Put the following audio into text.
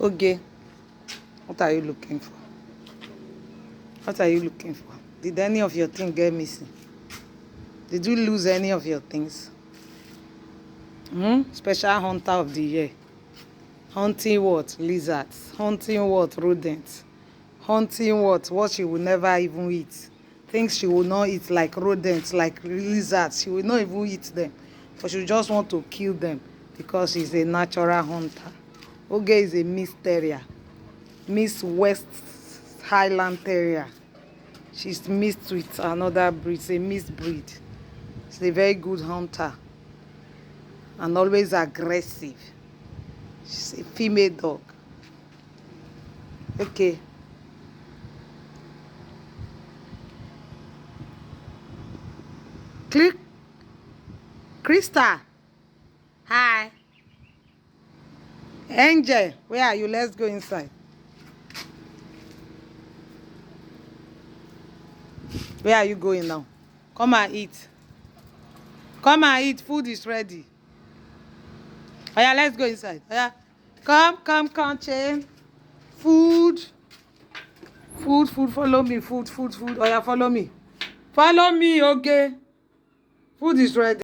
Okay. What are you looking for? What are you looking for? Did any of your things get missing? Did you lose any of your things? Special hunter of the year. Hunting what? Lizards. Hunting what? Rodents. Hunting what? What she will never even eat. Things she will not eat, like rodents, like lizards. She will not even eat them. But she just want to kill them because she's a natural hunter. Oge is a Miss Terrier. Miss West Highland Terrier. She's mixed with another breed. It's a mixed breed. She's a very good hunter and always aggressive. She's a female dog. Okay. Click. Krista. Hi. Angel, where are you? Let's go inside. Where are you going now? Come and eat. Come and eat. Food is ready. Oh yeah, let's go inside. Oh yeah. Come, chain. Food. Food, follow me. Food. Oh yeah, follow me. Follow me, okay? Food is ready.